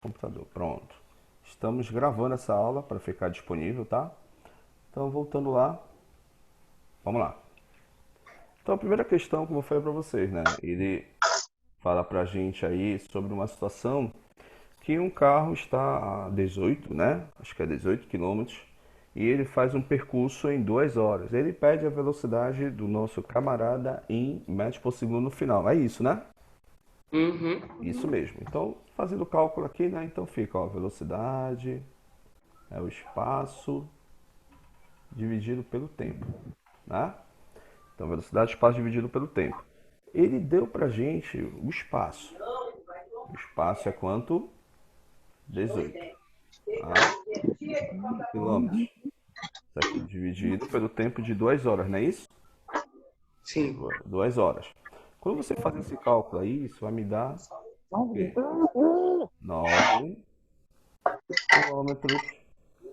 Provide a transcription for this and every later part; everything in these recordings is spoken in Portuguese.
Computador, pronto. Estamos gravando essa aula para ficar disponível, tá? Então, voltando lá, vamos lá. Então, a primeira questão, como eu falei para vocês, né? Ele fala pra gente aí sobre uma situação que um carro está a 18, né? Acho que é 18 quilômetros, e ele faz um percurso em 2 horas. Ele pede a velocidade do nosso camarada em metros por segundo no final. É isso, né? Isso Uhum. mesmo. Então, fazendo o cálculo aqui, né? Então fica, ó, velocidade é o espaço dividido pelo tempo, né? Então, velocidade, espaço dividido pelo tempo. Ele deu pra gente o espaço. O espaço é quanto? 18, tá? Quilômetros. Isso aqui dividido pelo tempo de 2 horas, não é isso? Sim. 2 horas. Quando você faz esse cálculo aí, isso vai me dar o quê? 9 quilômetros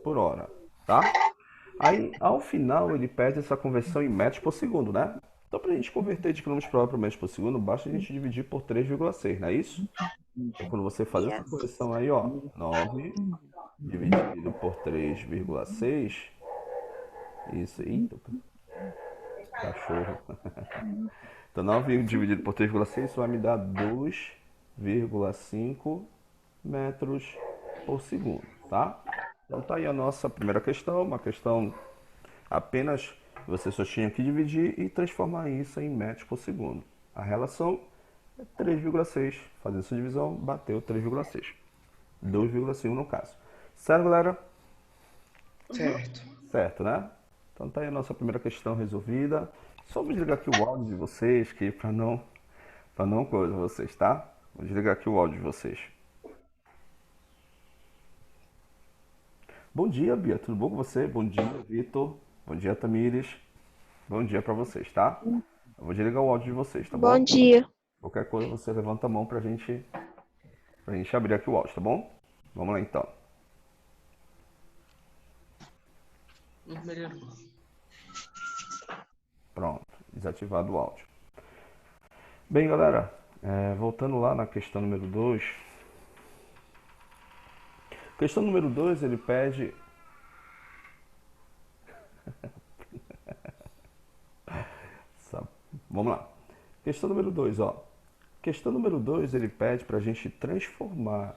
por hora, tá? Aí, ao final, ele pede essa conversão em metros por segundo, né? Então, para a gente converter de quilômetros por hora para metros por segundo, basta a gente dividir por 3,6, não é isso? Então, quando você faz essa Yes. conversão aí, ó, 9 dividido por 3,6, isso aí, cachorro. Então, 9 dividido por 3,6, isso vai me dar 2,5 metros por segundo, tá? Então, tá aí a nossa primeira questão, uma questão apenas você só tinha que dividir e transformar isso em metros por segundo. A relação é 3,6. Fazendo essa divisão, bateu 3,6. 2,5 no caso. Certo, galera? Certo. Certo, né? Então tá aí a nossa primeira questão resolvida. Só vou desligar aqui o áudio de vocês, que para não coisa vocês, tá? Vou desligar aqui o áudio de vocês. Bom dia, Bia. Tudo bom com você? Bom dia, Vitor. Bom dia, Tamires. Bom dia para vocês, tá? Eu vou desligar o áudio de vocês, tá Bom bom? dia. Qualquer coisa você levanta a mão pra gente abrir aqui o áudio, tá bom? Vamos lá então. Melhorou. Pronto, desativado o áudio. Bem, galera, voltando lá na questão número 2. Questão número 2 ele pede. Vamos lá. Questão número 2, ó. Questão número 2 ele pede pra gente transformar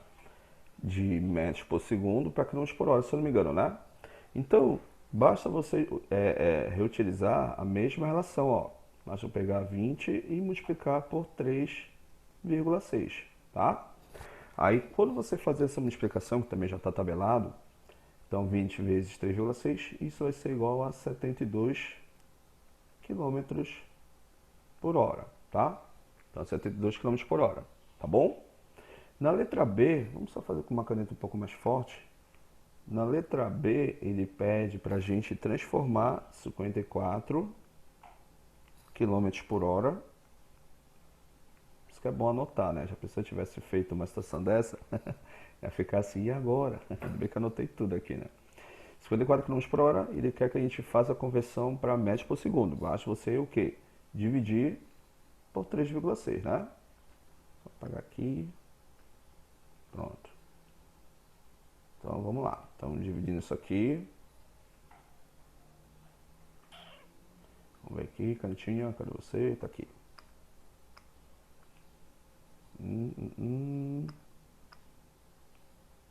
de metros por segundo para quilômetros por hora, se eu não me engano, né? Então, basta você reutilizar a mesma relação, ó. Basta eu pegar 20 e multiplicar por 3,6, tá? Aí, quando você fazer essa multiplicação, que também já está tabelado, então 20 vezes 3,6, isso vai ser igual a 72 quilômetros por hora, tá? Então, 72 quilômetros por hora, tá bom? Na letra B, vamos só fazer com uma caneta um pouco mais forte. Na letra B, ele pede para a gente transformar 54 quilômetros por hora. Isso que é bom anotar, né? Já pensou se eu tivesse feito uma situação dessa? Ia ficar assim, e agora? Ainda bem que eu anotei tudo aqui, né? 54 quilômetros por hora, ele quer que a gente faça a conversão para metros por segundo. Basta você o quê? Dividir por 3,6, né? Vou apagar aqui. Pronto. Então vamos lá. Estamos dividindo isso aqui. Vamos ver aqui, cantinha, cadê você? Tá aqui. Hum, hum, hum.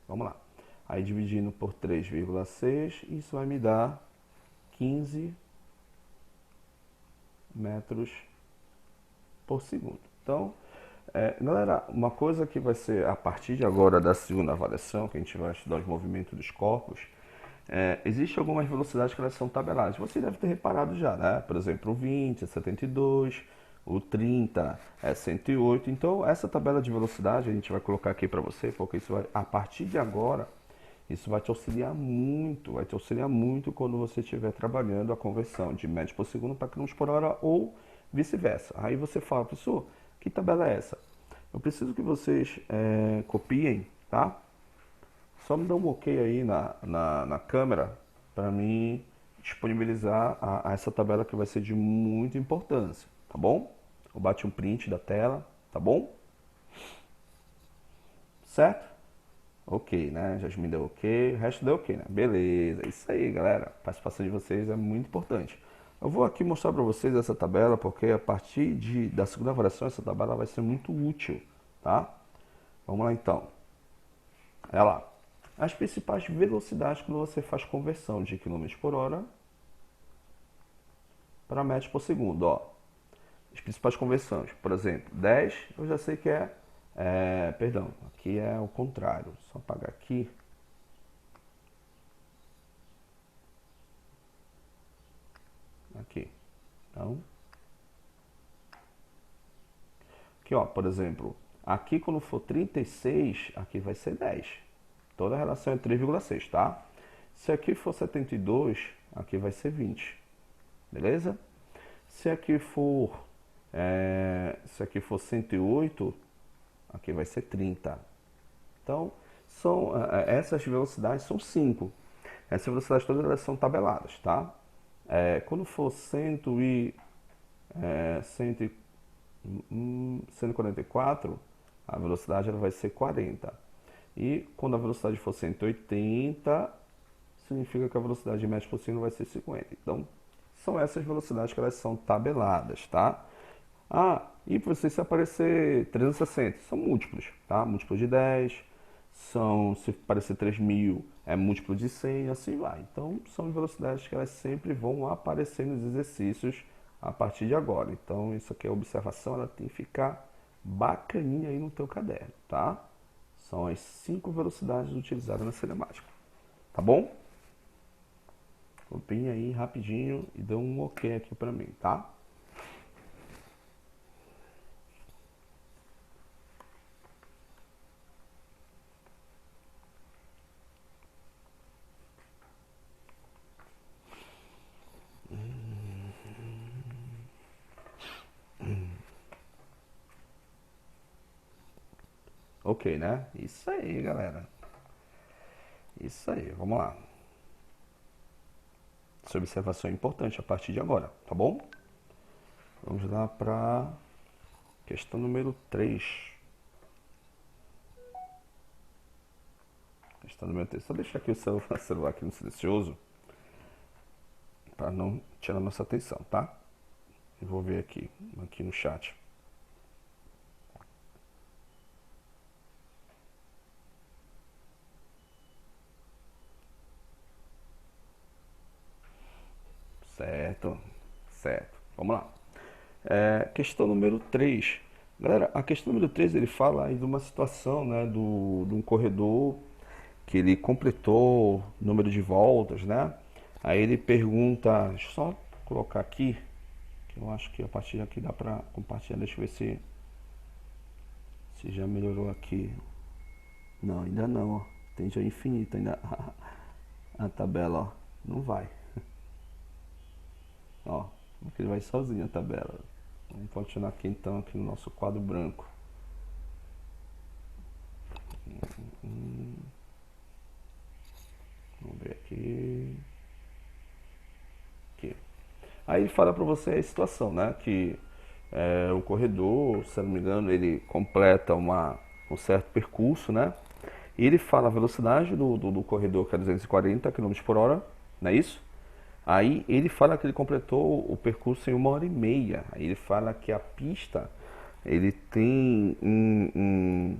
Vamos lá. Aí dividindo por 3,6, isso vai me dar 15 metros por segundo. Então, galera, uma coisa que vai ser a partir de agora da segunda avaliação, que a gente vai estudar os movimentos dos corpos, existe algumas velocidades que elas são tabeladas. Você deve ter reparado já, né? Por exemplo, o 20 é 72, o 30 é 108. Então, essa tabela de velocidade a gente vai colocar aqui para você, porque isso vai, a partir de agora, isso vai te auxiliar muito quando você estiver trabalhando a conversão de metros por segundo para quilômetros por hora ou vice-versa. Aí você fala, professor, que tabela é essa? Eu preciso que vocês copiem, tá? Só me dá um ok aí na câmera para mim disponibilizar essa tabela que vai ser de muita importância, tá bom? Ou bate um print da tela, tá bom? Certo? Ok, né? Jasmine deu ok, o resto deu ok, né? Beleza, é isso aí, galera. A participação de vocês é muito importante. Eu vou aqui mostrar para vocês essa tabela, porque a partir da segunda avaliação, essa tabela vai ser muito útil, tá? Vamos lá então. Olha lá. As principais velocidades quando você faz conversão de quilômetros por hora para metros por segundo, ó. As principais conversões, por exemplo, 10, eu já sei que perdão, aqui é o contrário. Só apagar aqui. Aqui. Então, aqui ó, por exemplo, aqui quando for 36, aqui vai ser 10. Toda a relação é 3,6, tá? Se aqui for 72, aqui vai ser 20. Beleza? Se aqui for, se aqui for 108, aqui vai ser 30. Então, essas velocidades são 5. Essas velocidades todas elas são tabeladas, tá? Quando for 144, a velocidade ela vai ser 40. E quando a velocidade for 180, significa que a velocidade de metros por segundo vai ser 50. Então, são essas velocidades que elas são tabeladas, tá? Ah, e você se aparecer 360, são múltiplos, tá? Múltiplos de 10, se aparecer 3000, é múltiplo de 100 e assim vai. Então, são velocidades que elas sempre vão aparecer nos exercícios a partir de agora. Então, isso aqui é observação, ela tem que ficar bacaninha aí no teu caderno, tá? São as 5 velocidades utilizadas na cinemática, tá bom? Copiem aí rapidinho e dê um ok aqui pra mim, tá? Ok, né? Isso aí, galera. Isso aí, vamos lá. Essa observação é importante a partir de agora, tá bom? Vamos lá para questão número 3. Questão número 3. Só deixar aqui o celular aqui no silencioso para não tirar nossa atenção, tá? Eu vou ver aqui no chat. Certo, certo. Vamos lá. Questão número 3. Galera, a questão número 3 ele fala aí de uma situação, né, de um corredor que ele completou o número de voltas, né? Aí ele pergunta, deixa eu só colocar aqui, que eu acho que a partir daqui dá pra compartilhar, deixa eu ver se já melhorou aqui. Não, ainda não, ó. Tem já infinito ainda a tabela, ó. Não vai. Ó, porque ele vai sozinho a tabela. Vamos continuar aqui então, aqui no nosso quadro branco. Vamos ver aqui. Aqui. Aí ele fala para você a situação, né? Que o corredor, se eu não me engano, ele completa um certo percurso, né? E ele fala a velocidade do corredor, que é 240 km por hora, não é isso? Aí ele fala que ele completou o percurso em 1 hora e meia. Aí ele fala que a pista ele tem um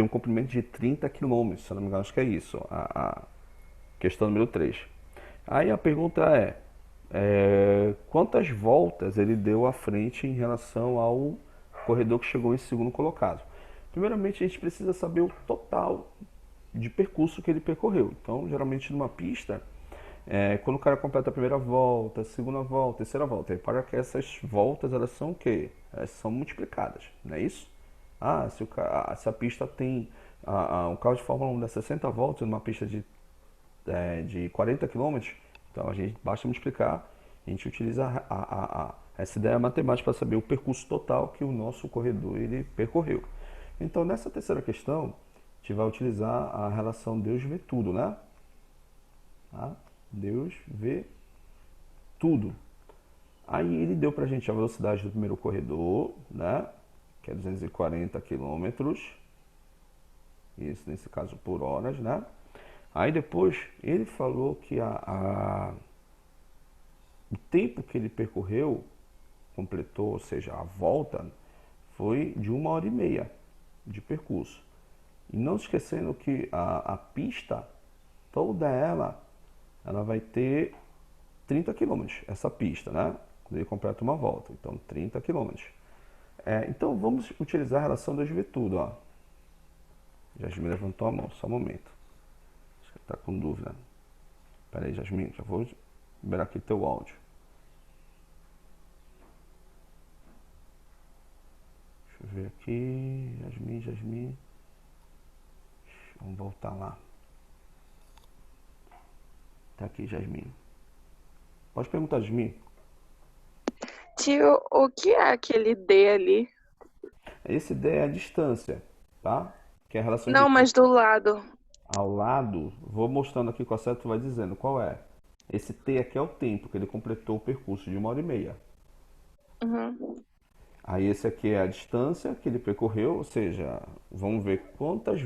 comprimento de 30 km, se eu não me engano, acho que é isso. A questão número 3. Aí a pergunta quantas voltas ele deu à frente em relação ao corredor que chegou em segundo colocado? Primeiramente, a gente precisa saber o total de percurso que ele percorreu. Então, geralmente numa pista, quando o cara completa a primeira volta, a segunda volta, a terceira volta, para que essas voltas elas são o quê? Elas são multiplicadas, não é isso? Ah, se a pista tem um carro de Fórmula 1 dá 60 voltas numa pista de 40 quilômetros, então a gente basta multiplicar, a gente utiliza essa ideia matemática para saber o percurso total que o nosso corredor ele percorreu. Então nessa terceira questão, a gente vai utilizar a relação Deus vê tudo, né? Tá? Deus vê tudo. Aí ele deu pra gente a velocidade do primeiro corredor, né? Que é 240 quilômetros. isso nesse caso por horas, né? Aí depois ele falou que o tempo que ele percorreu, completou, ou seja, a volta, foi de 1 hora e meia de percurso. E não esquecendo que a pista, toda ela vai ter 30 quilômetros, essa pista, né? Quando ele completa uma volta, então 30 quilômetros. Então vamos utilizar a relação 2 vezes tudo, ó. Jasmine levantou a mão, só um momento. Acho que está com dúvida. Pera aí, Jasmine, já vou liberar aqui teu áudio. Deixa eu ver aqui. Jasmine. Vamos voltar lá. Tá aqui, Jasmine. Pode perguntar, Jasmine. Tio, o que é aquele D ali? Esse D é a distância, tá? Que é a relação de Não, mas do lado. ao lado. Vou mostrando aqui com a seta, tu vai dizendo qual é. Esse T aqui é o tempo que ele completou o percurso de 1 hora e meia. Uhum. Aí esse aqui é a distância que ele percorreu, ou seja, vamos ver quantas.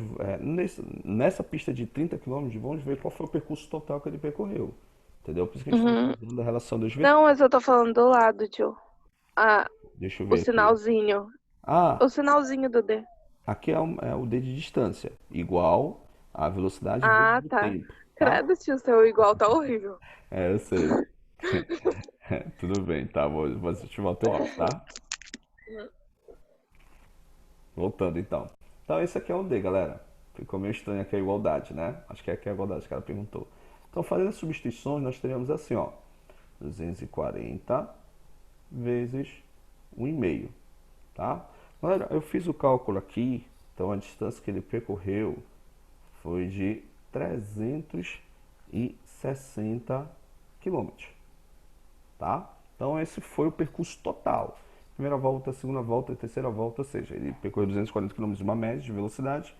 Nessa pista de 30 quilômetros, vamos ver qual foi o percurso total que ele percorreu. Entendeu? Por isso que a gente está Uhum. utilizando a relação dos Não, vetores. mas eu tô falando do lado, tio. Ah, Deixa eu o ver aqui. sinalzinho. Ah, O sinalzinho do D. aqui é o D de distância, igual a velocidade vezes Ah, o tá. tempo, tá? Credo, tio, seu igual tá horrível. Eu sei. Tudo bem, tá? Vou ativar o teu áudio, tá? Voltando então. Então esse aqui é o D, galera. Ficou meio estranho aqui a igualdade, né? Acho que aqui é a igualdade que ela perguntou. Então fazendo as substituições, nós teríamos assim, ó. 240 vezes 1,5, tá? Galera, eu fiz o cálculo aqui. Então a distância que ele percorreu foi de 360 quilômetros, tá? Então esse foi o percurso total. Primeira volta, segunda volta, terceira volta, ou seja, ele percorreu 240 quilômetros uma média de velocidade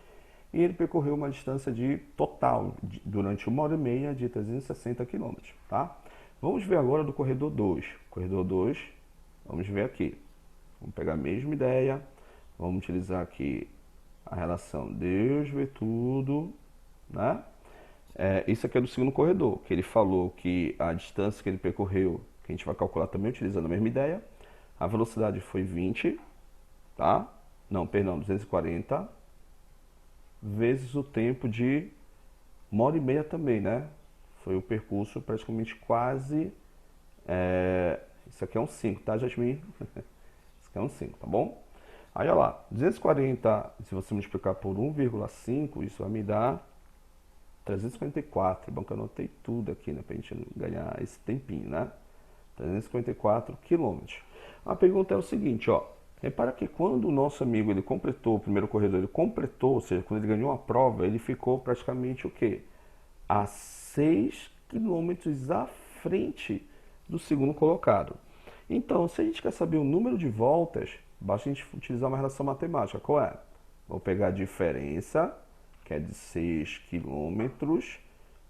e ele percorreu uma distância de total durante 1 hora e meia de 360 quilômetros, tá? Vamos ver agora do corredor 2. Corredor 2, vamos ver aqui. Vamos pegar a mesma ideia, vamos utilizar aqui a relação Deus vê tudo, né? Isso aqui é do segundo corredor, que ele falou que a distância que ele percorreu, que a gente vai calcular também utilizando a mesma ideia, a velocidade foi 20, tá? Não, perdão, 240 vezes o tempo de 1 hora e meia também, né? Foi o percurso praticamente quase. Isso aqui é um 5, tá, Jasmine? Isso aqui é um 5, tá bom? Aí, olha lá, 240, se você multiplicar por 1,5, isso vai me dar 354. É bom que eu anotei tudo aqui, né? Pra gente ganhar esse tempinho, né? 354 quilômetros. A pergunta é o seguinte, ó. Repara que quando o nosso amigo ele completou o primeiro corredor, ele completou, ou seja, quando ele ganhou a prova, ele ficou praticamente o quê? A 6 quilômetros à frente do segundo colocado. Então, se a gente quer saber o número de voltas, basta a gente utilizar uma relação matemática. Qual é? Vou pegar a diferença, que é de 6 quilômetros,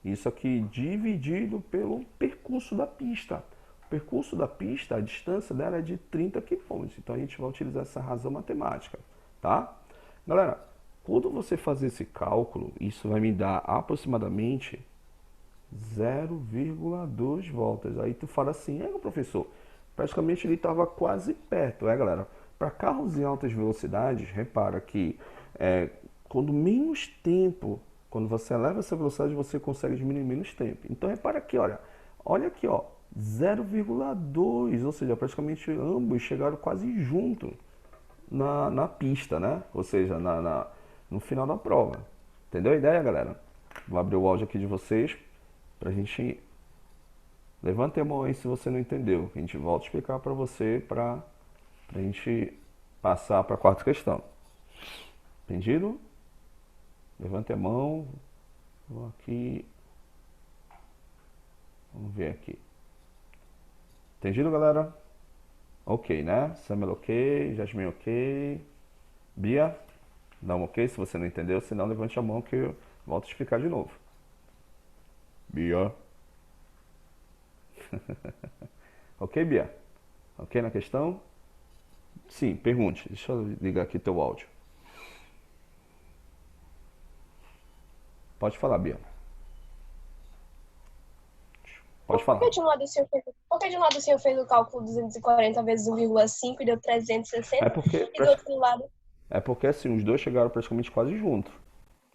isso aqui dividido pelo percurso da pista. O percurso da pista, a distância dela é de 30 quilômetros. Então a gente vai utilizar essa razão matemática, tá? Galera, quando você fazer esse cálculo, isso vai me dar aproximadamente 0,2 voltas. Aí tu fala assim, professor, praticamente ele estava quase perto, galera? Para carros em altas velocidades, repara que quando menos tempo, quando você eleva essa velocidade, você consegue diminuir menos tempo. Então repara aqui, olha aqui, ó, 0,2, ou seja, praticamente ambos chegaram quase junto na pista, né? Ou seja, no final da prova. Entendeu a ideia, galera? Vou abrir o áudio aqui de vocês pra gente. Levante a mão aí se você não entendeu. A gente volta a explicar pra você pra gente passar pra quarta questão. Entendido? Levante a mão. Vou aqui. Vamos ver aqui. Entendido, galera? Ok, né? Samuel ok, Jasmine ok. Bia, dá um ok se você não entendeu, senão levante a mão que eu volto a explicar de novo. Bia. Ok, Bia? Ok na questão? Sim, pergunte. Deixa eu ligar aqui teu áudio. Pode falar, Bia. Pode Por falar. que de um lado o senhor fez, por que de um lado o senhor fez o cálculo 240 vezes 1,5 e deu É 360? porque, E do outro lado, é porque assim, os dois chegaram praticamente quase juntos.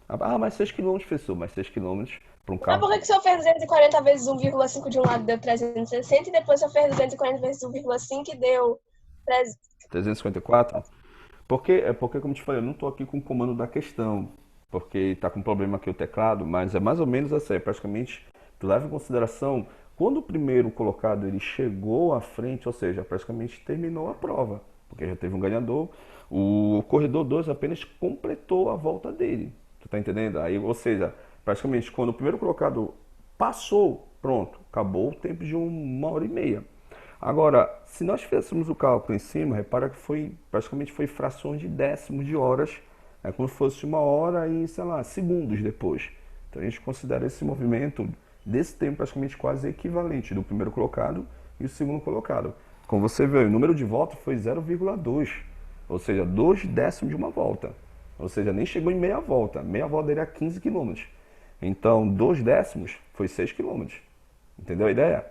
Ah, mas 6 quilômetros, professor, mas 6 quilômetros para um mas carro. por que o senhor fez 240 vezes 1,5 de um lado e deu 360 e depois o senhor fez 240 vezes 1,5 e deu 300? 354? Porque, como te falei, eu não estou aqui com o comando da questão, porque está com problema aqui o teclado, mas é mais ou menos assim, praticamente, tu leva em consideração, quando o primeiro colocado ele chegou à frente, ou seja, praticamente terminou a prova, porque já teve um ganhador, o corredor 2 apenas completou a volta dele, tu tá entendendo? Aí, ou seja, praticamente quando o primeiro colocado passou, pronto, acabou o tempo de 1 hora e meia. Agora, se nós fizéssemos o cálculo em cima, repara que praticamente foi frações de décimos de horas, é como se fosse 1 hora e, sei lá, segundos depois. Então a gente considera esse movimento desse tempo praticamente quase equivalente do primeiro colocado e o segundo colocado. Como você vê, o número de voltas foi 0,2, ou seja, 2 décimos de uma volta. Ou seja, nem chegou em meia volta. Meia volta daria 15 quilômetros. Então, 2 décimos foi 6 quilômetros. Entendeu a ideia?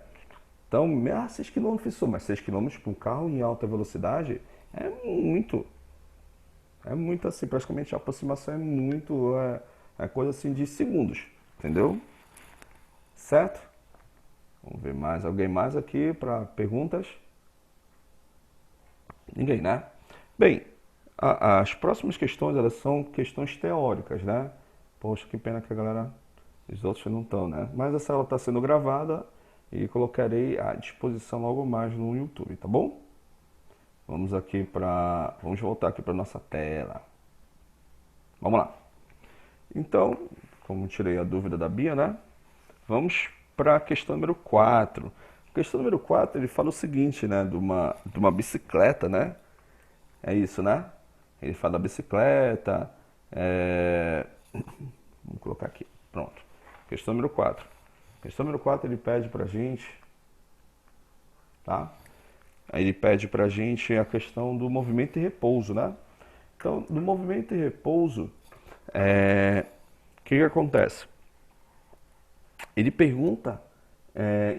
Então, 6 km, professor, mas 6 quilômetros para um carro em alta velocidade é muito. É muito assim, praticamente a aproximação é muito, é coisa assim de segundos, entendeu? Certo? Vamos ver mais, alguém mais aqui para perguntas? Ninguém, né? Bem, as próximas questões, elas são questões teóricas, né? Poxa, que pena que a galera, os outros não estão, né? Mas essa aula está sendo gravada e colocarei à disposição logo mais no YouTube, tá bom? Vamos voltar aqui para nossa tela. Vamos lá. Então, como tirei a dúvida da Bia, né? Vamos para a questão número 4. A questão número 4, ele fala o seguinte, né? De uma bicicleta, né? É isso, né? Ele fala da bicicleta. Vamos colocar aqui. Pronto. Questão número 4. Questão número 4, ele pede pra gente, tá? Aí ele pede pra gente a questão do movimento e repouso, né? Então, no movimento e repouso, o que acontece? Ele pergunta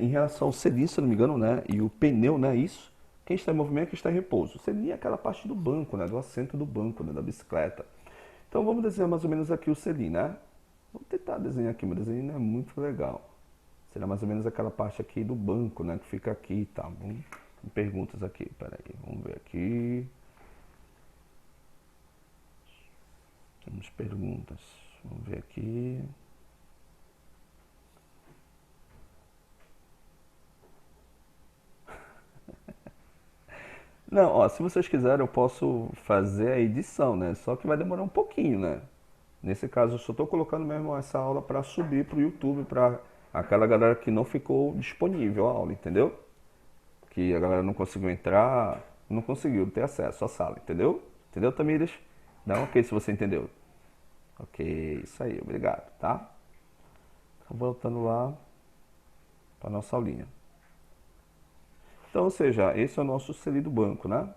em relação ao selim, se não me engano, né? E o pneu, né? Isso. Quem está em movimento, quem está em repouso. O selim é aquela parte do banco, né? Do assento do banco, né? Da bicicleta. Então vamos desenhar mais ou menos aqui o selim, né? Vou tentar desenhar aqui, meu desenho não é muito legal. Será mais ou menos aquela parte aqui do banco, né? Que fica aqui, tá? Vamos perguntas aqui, peraí, vamos ver aqui. Temos perguntas. Vamos ver aqui. Não, ó, se vocês quiserem eu posso fazer a edição, né? Só que vai demorar um pouquinho, né? Nesse caso eu só estou colocando mesmo essa aula para subir para o YouTube para aquela galera que não ficou disponível a aula, entendeu? Que a galera não conseguiu entrar, não conseguiu ter acesso à sala, entendeu? Entendeu, Tamires? Dá um ok se você entendeu. Ok, isso aí, obrigado, tá? Então, voltando lá para nossa aulinha. Então, ou seja, esse é o nosso selim do banco, né?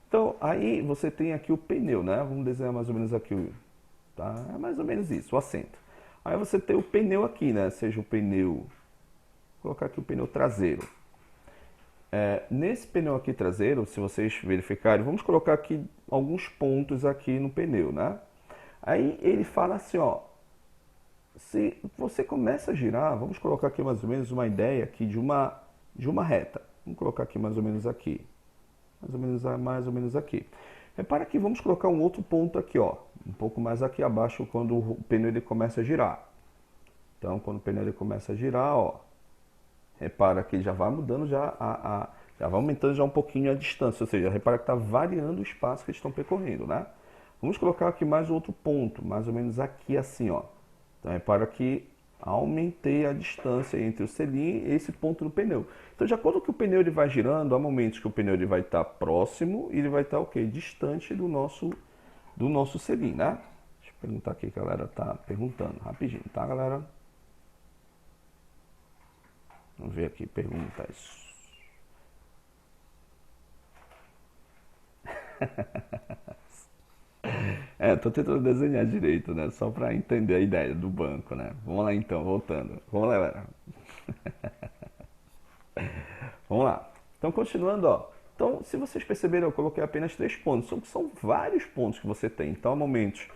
Então, aí você tem aqui o pneu, né? Vamos desenhar mais ou menos aqui, tá? É mais ou menos isso, o assento. Aí você tem o pneu aqui, né? Seja o pneu, vou colocar aqui o pneu traseiro. Nesse pneu aqui traseiro, se vocês verificarem, vamos colocar aqui alguns pontos aqui no pneu, né? Aí ele fala assim, ó, se você começa a girar, vamos colocar aqui mais ou menos uma ideia aqui de uma reta. Vamos colocar aqui mais ou menos aqui. Mais ou menos aqui. Repara que vamos colocar um outro ponto aqui, ó, um pouco mais aqui abaixo quando o pneu ele começa a girar. Então, quando o pneu ele começa a girar, ó, repara que já vai mudando já vai aumentando já um pouquinho a distância, ou seja, repara que está variando o espaço que eles estão percorrendo, né? Vamos colocar aqui mais outro ponto, mais ou menos aqui assim, ó. Então, repara que aumentei a distância entre o selim e esse ponto do pneu. Então, de acordo com que o pneu ele vai girando, há momentos que o pneu ele vai estar próximo e ele vai estar o quê? Distante do nosso selim, né? Deixa eu perguntar aqui que a galera tá perguntando rapidinho, tá, galera? Vamos ver aqui, perguntas. Tô tentando desenhar direito, né? Só para entender a ideia do banco, né? Vamos lá então, voltando. Vamos lá, galera. Vamos lá. Então, continuando, ó. Então, se vocês perceberam, eu coloquei apenas 3 pontos. São vários pontos que você tem. Então, há momentos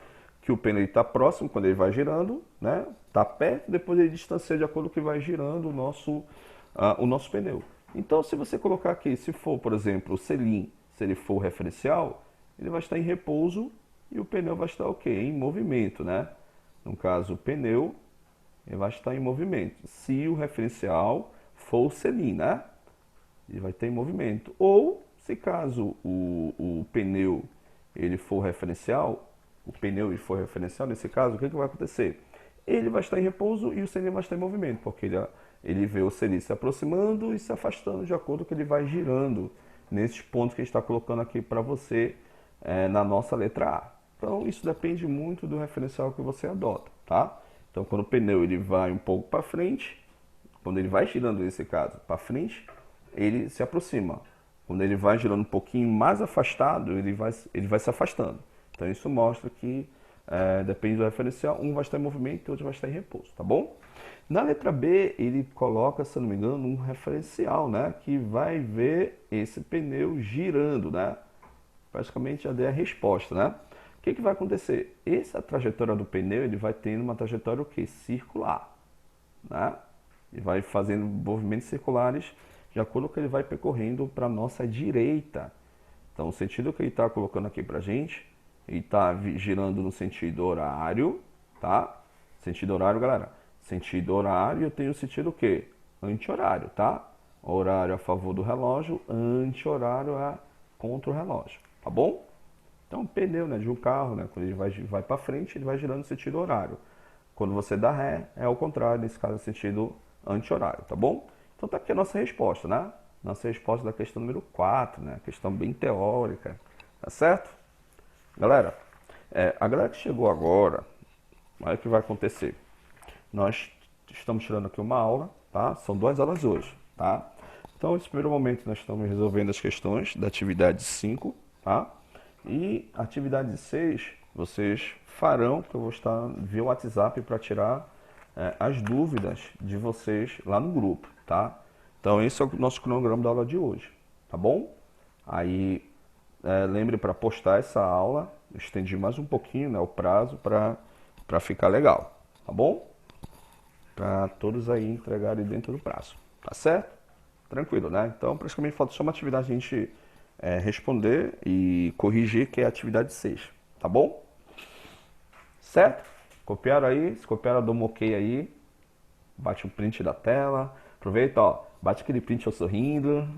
que o pêndulo está próximo, quando ele vai girando, né? Está perto, depois ele distancia de acordo com que vai girando o nosso pneu. Então, se você colocar aqui, se for, por exemplo, o selim, se ele for o referencial, ele vai estar em repouso e o pneu vai estar o quê? Em movimento, né? No caso, o pneu ele vai estar em movimento. Se o referencial for o selim, né? Ele vai ter em movimento. Ou, se caso o pneu ele for referencial, o pneu ele for referencial, nesse caso, o que vai acontecer? Ele vai estar em repouso e o selim vai estar em movimento, porque ele vê o selim se aproximando e se afastando de acordo com que ele vai girando nesses pontos que a gente está colocando aqui para você na nossa letra A. Então, isso depende muito do referencial que você adota, tá? Então, quando o pneu ele vai um pouco para frente, quando ele vai girando nesse caso para frente, ele se aproxima. Quando ele vai girando um pouquinho mais afastado, ele vai se afastando. Então isso mostra que depende do referencial, um vai estar em movimento e outro vai estar em repouso, tá bom? Na letra B, ele coloca, se eu não me engano, um referencial, né? Que vai ver esse pneu girando, né? Praticamente já dei a resposta, né? O que vai acontecer? Essa trajetória do pneu, ele vai tendo uma trajetória o quê? Circular, né? Ele vai fazendo movimentos circulares de acordo com que ele vai percorrendo para a nossa direita. Então, o sentido que ele está colocando aqui para a gente, ele está girando no sentido horário, tá? Sentido horário, galera. Sentido horário, eu tenho o sentido o quê? Anti-horário, tá? Horário a favor do relógio, anti-horário é contra o relógio, tá bom? Então, o pneu, né, de um carro, né, quando ele vai para frente, ele vai girando no sentido horário. Quando você dá ré, é ao contrário, nesse caso, no sentido anti-horário, tá bom? Então tá aqui a nossa resposta, né? Nossa resposta da questão número 4, né? Questão bem teórica, tá certo? Galera, a galera que chegou agora, olha o que vai acontecer. Nós estamos tirando aqui uma aula, tá? São 2 aulas hoje, tá? Então, nesse primeiro momento, nós estamos resolvendo as questões da atividade 5, tá? E a atividade 6, vocês farão, que eu vou estar via WhatsApp para tirar as dúvidas de vocês lá no grupo, tá? Então esse é o nosso cronograma da aula de hoje, tá bom? Aí lembre para postar essa aula, eu estendi mais um pouquinho, né, o prazo para ficar legal, tá bom? Para todos aí entregarem dentro do prazo, tá certo? Tranquilo, né? Então praticamente falta só uma atividade a gente responder e corrigir, que é a atividade 6, tá bom? Certo? Copiaram aí? Se copiaram, dá um ok aí. Bate o print da tela. Aproveita, ó. Bate aquele print eu sorrindo.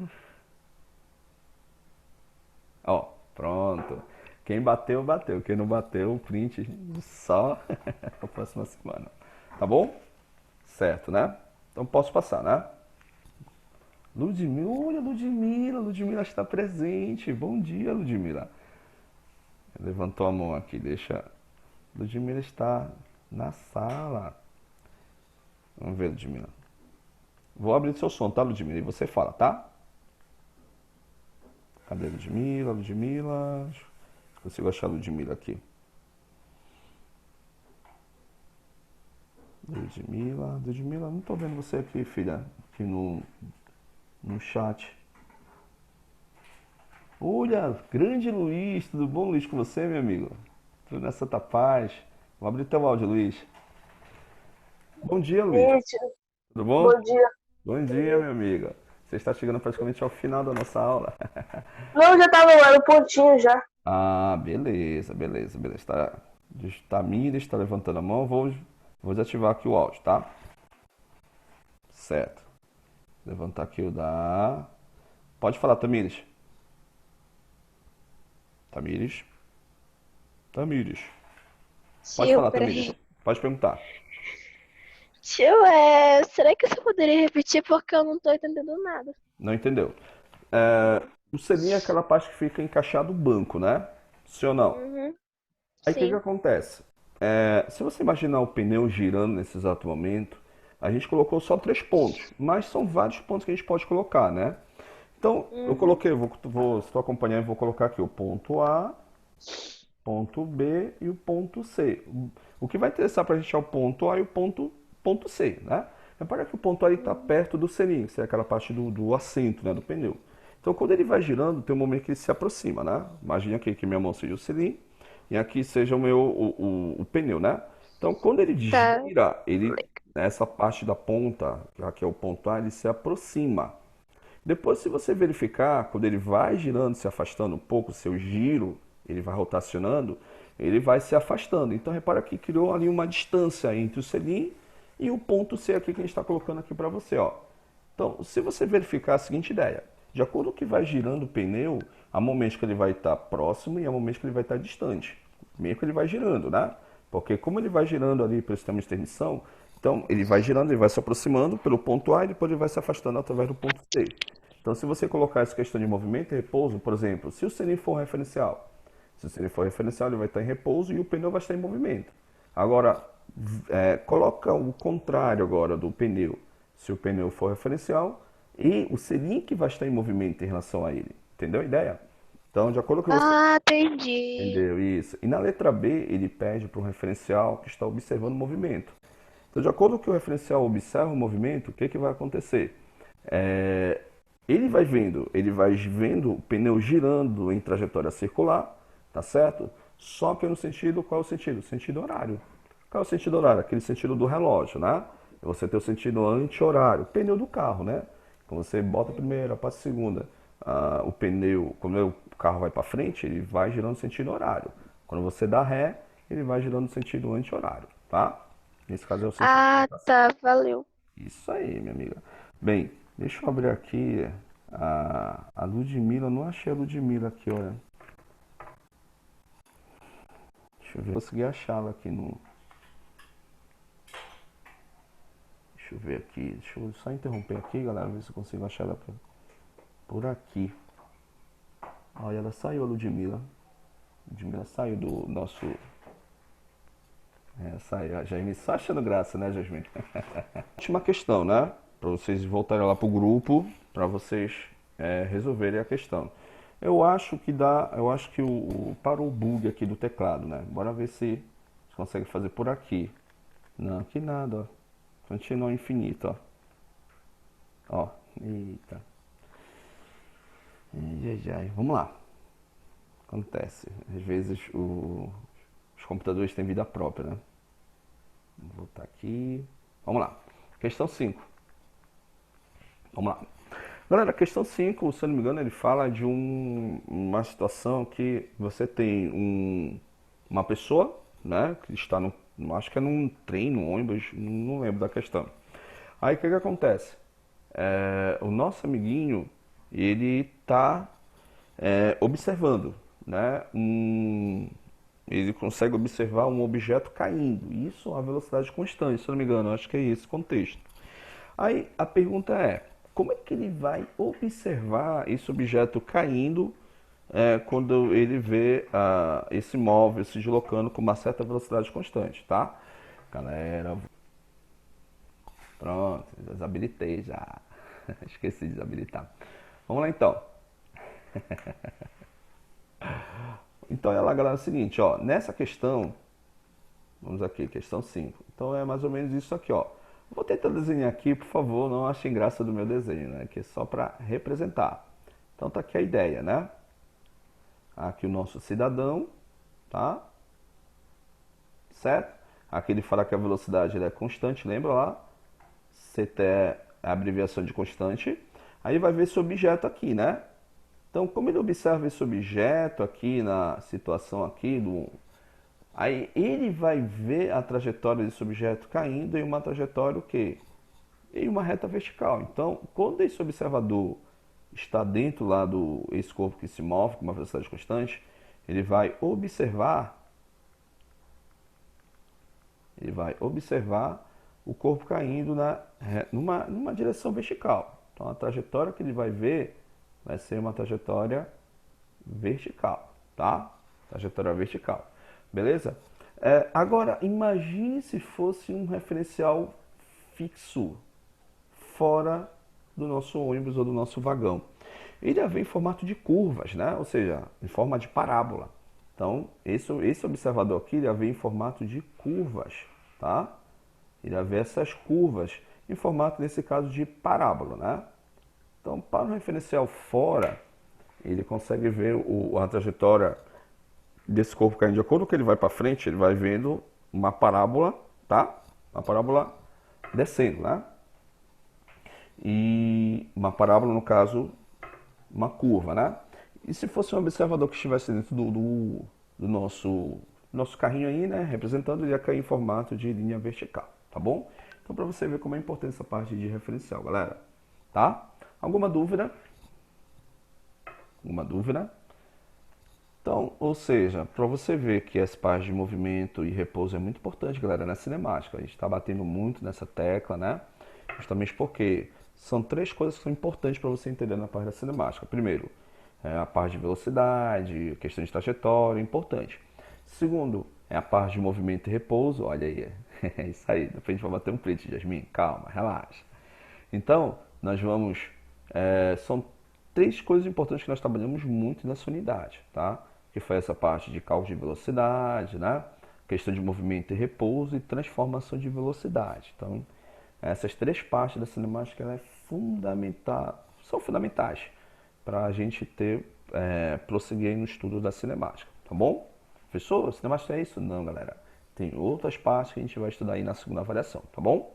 Ó, pronto. Quem bateu, bateu. Quem não bateu, o print só a próxima semana. Tá bom? Certo, né? Então posso passar, né? Ludmila, olha, Ludmila está presente. Bom dia, Ludmila. Levantou a mão aqui, deixa. Ludmila está na sala. Vamos ver, Ludmila. Vou abrir seu som, tá, Ludmila? E você fala, tá? Cadê Ludmila? Ludmila. Consigo achar a Ludmila aqui. Ludmila, não tô vendo você aqui, filha. Aqui no chat. Olha, grande Luiz. Tudo bom, Luiz, com você, meu amigo? Tudo na santa paz. Vou abrir teu áudio, Luiz. Bom dia, Luiz. Gente, Tudo bom? bom dia. Bom dia, meu amigo. Você está chegando praticamente ao final da nossa aula. Não, já tava lá no pontinho já. Ah, beleza. Tamires está levantando a mão. Vou desativar aqui o áudio, tá? Certo. Levantar aqui o da... Pode falar, Tamires. Tamires. Pode Tio, falar, peraí. Tamires. Pode perguntar. Tio, será que você poderia repetir porque eu não tô entendendo nada? Não entendeu? O selim é aquela parte que fica encaixado no banco, né? Sim ou não? Uhum, Aí o que sim. acontece? Se você imaginar o pneu girando nesse exato momento, a gente colocou só 3 pontos, mas são vários pontos que a gente pode colocar, né? Então, eu coloquei, se tu acompanhar, eu vou colocar aqui o ponto A, ponto B e o ponto C. O que vai interessar para a gente é o ponto A e o ponto C, né? Repara que o ponto A está perto do selim, que é aquela parte do assento, né, do pneu. Então, quando ele vai girando, tem um momento que ele se aproxima, né? Imagina aqui que minha mão seja o selim e aqui seja o pneu, né? Então, quando ele Tá. gira, essa parte da ponta, que é o ponto A, ele se aproxima. Depois, se você verificar, quando ele vai girando, se afastando um pouco, o seu giro, ele vai rotacionando, ele vai se afastando. Então, repara que criou ali uma distância entre o selim e o ponto C aqui que a gente está colocando aqui para você, ó. Então, se você verificar a seguinte ideia, de acordo com que vai girando o pneu, há momentos que ele vai estar próximo e há momentos que ele vai estar distante. Meio que ele vai girando, né? Porque como ele vai girando ali pelo sistema de intermissão, então ele vai girando, ele vai se aproximando pelo ponto A e depois ele vai se afastando através do ponto C. Então, se você colocar essa questão de movimento e repouso, por exemplo, se o selim for referencial, se o selim for referencial, ele vai estar em repouso e o pneu vai estar em movimento. Agora, coloca o contrário agora do pneu. Se o pneu for referencial e o selim que vai estar em movimento em relação a ele. Entendeu a ideia? Então, de acordo com o que você Ah, entendi. entendeu isso. E na letra B, ele pede para um referencial que está observando o movimento. Então, de acordo com o que o referencial observa o movimento, o que, que vai acontecer? É, ele vai vendo o pneu girando em trajetória circular, tá certo? Só que no sentido, qual é o sentido? O sentido horário. Qual é o sentido horário? Aquele sentido do relógio, né? Você tem o sentido anti-horário, pneu do carro, né? Quando você bota a primeira, passa a segunda, o pneu, quando o carro vai para frente, ele vai girando no sentido horário. Quando você dá ré, ele vai girando no sentido anti-horário, tá? Nesse caso é o sentido. Ah, tá, valeu. Isso aí, minha amiga. Bem, deixa eu abrir aqui a Ludmilla. Não achei a Ludmilla aqui, olha. Deixa eu ver. Consegui achá-la aqui no. Deixa eu ver aqui. Deixa eu só interromper aqui, galera. Ver se eu consigo achar ela por aqui. Olha, ela saiu, a Ludmilla. Ludmilla saiu do nosso. Saiu. A Jasmine só achando graça, né, Jasmine? Última questão, né? Para vocês voltarem lá pro grupo, para vocês resolverem a questão. Eu acho que parou o bug aqui do teclado, né? Bora ver se você consegue fazer por aqui. Não, aqui nada, ó. Continua infinito, ó. Ó, eita. Vamos lá. Acontece. Às vezes os computadores têm vida própria, né? Vou voltar aqui. Vamos lá. Questão 5. Vamos lá. Galera, questão 5, se eu não me engano, ele fala de uma situação que você tem uma pessoa, né, que está acho que é num trem, num ônibus, não lembro da questão. Aí o que acontece? O nosso amiguinho, ele está observando, né, ele consegue observar um objeto caindo, isso a velocidade constante, se eu não me engano, acho que é esse contexto. Aí a pergunta é, como é que ele vai observar esse objeto caindo quando ele vê esse móvel se deslocando com uma certa velocidade constante, tá? Galera, pronto, desabilitei já. Esqueci de desabilitar. Vamos lá então. Então, ela, galera, é o seguinte, ó, nessa questão, vamos aqui, questão 5. Então é mais ou menos isso aqui, ó. Vou tentar desenhar aqui, por favor, não achem graça do meu desenho, né? Que é só para representar. Então tá aqui a ideia, né? Aqui o nosso cidadão, tá? Certo? Aqui ele fala que a velocidade é constante, lembra lá? CT é a abreviação de constante. Aí vai ver esse objeto aqui, né? Então, como ele observa esse objeto aqui na situação aqui aí ele vai ver a trajetória desse objeto caindo em uma trajetória o quê? Em uma reta vertical. Então, quando esse observador está dentro lá esse corpo que se move com uma velocidade constante, ele vai observar o corpo caindo numa direção vertical. Então, a trajetória que ele vai ver vai ser uma trajetória vertical, tá? Trajetória vertical. Beleza? Agora, imagine se fosse um referencial fixo, fora do nosso ônibus ou do nosso vagão. Ele vem em formato de curvas, né? Ou seja, em forma de parábola. Então, esse observador aqui, ele vai ver em formato de curvas, tá? Ele vai ver essas curvas em formato, nesse caso, de parábola, né? Então, para um referencial fora, ele consegue ver a trajetória desse corpo caindo. De acordo com que ele vai para frente, ele vai vendo uma parábola, tá? Uma parábola descendo, né? E uma parábola, no caso, uma curva, né? E se fosse um observador que estivesse dentro do nosso carrinho aí, né? Representando, ele ia cair em formato de linha vertical, tá bom? Então, para você ver como é importante essa parte de referencial, galera, tá? Alguma dúvida? Alguma dúvida? Então, ou seja, para você ver que essa parte de movimento e repouso é muito importante, galera, na cinemática. A gente está batendo muito nessa tecla, né? Justamente porque são três coisas que são importantes para você entender na parte da cinemática. Primeiro, a parte de velocidade, questão de trajetória, importante. Segundo, é a parte de movimento e repouso. Olha aí, é isso aí. Depois a gente vai bater um print, Jasmine. Calma, relaxa. Então, nós vamos... são três coisas importantes que nós trabalhamos muito nessa unidade, tá? Que foi essa parte de cálculo de velocidade, né? Questão de movimento e repouso e transformação de velocidade. Então, essas três partes da cinemática ela é fundamental, são fundamentais para a gente prosseguir no estudo da cinemática, tá bom? Professor, cinemática é isso? Não, galera. Tem outras partes que a gente vai estudar aí na segunda avaliação, tá bom?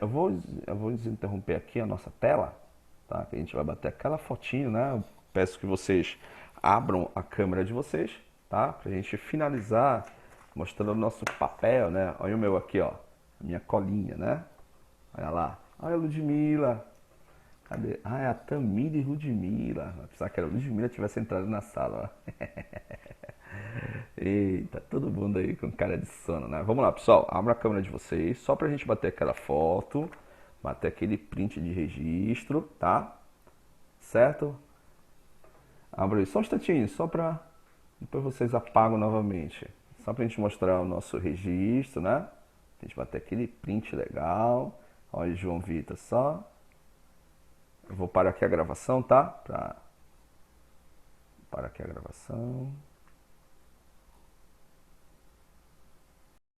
Eu vou desinterromper aqui a nossa tela, tá? Que a gente vai bater aquela fotinho, né? Eu peço que vocês abram a câmera de vocês, tá? Pra gente finalizar mostrando o nosso papel, né? Olha o meu aqui, ó. A minha colinha, né? Olha lá. Olha a Ludmilla. Cadê? Ah, é a Tamires Ludmilla. Vai precisar que a Ludmilla tivesse entrado na sala, ó. Eita, todo mundo aí com cara de sono, né? Vamos lá, pessoal. Abra a câmera de vocês, só pra gente bater aquela foto, bater aquele print de registro, tá? Certo? Abra aí só um instantinho, só pra... Depois vocês apagam novamente. Só pra gente mostrar o nosso registro, né? A gente bater aquele print legal. Olha, João Vitor, só. Eu vou parar aqui a gravação, tá? Para aqui a gravação.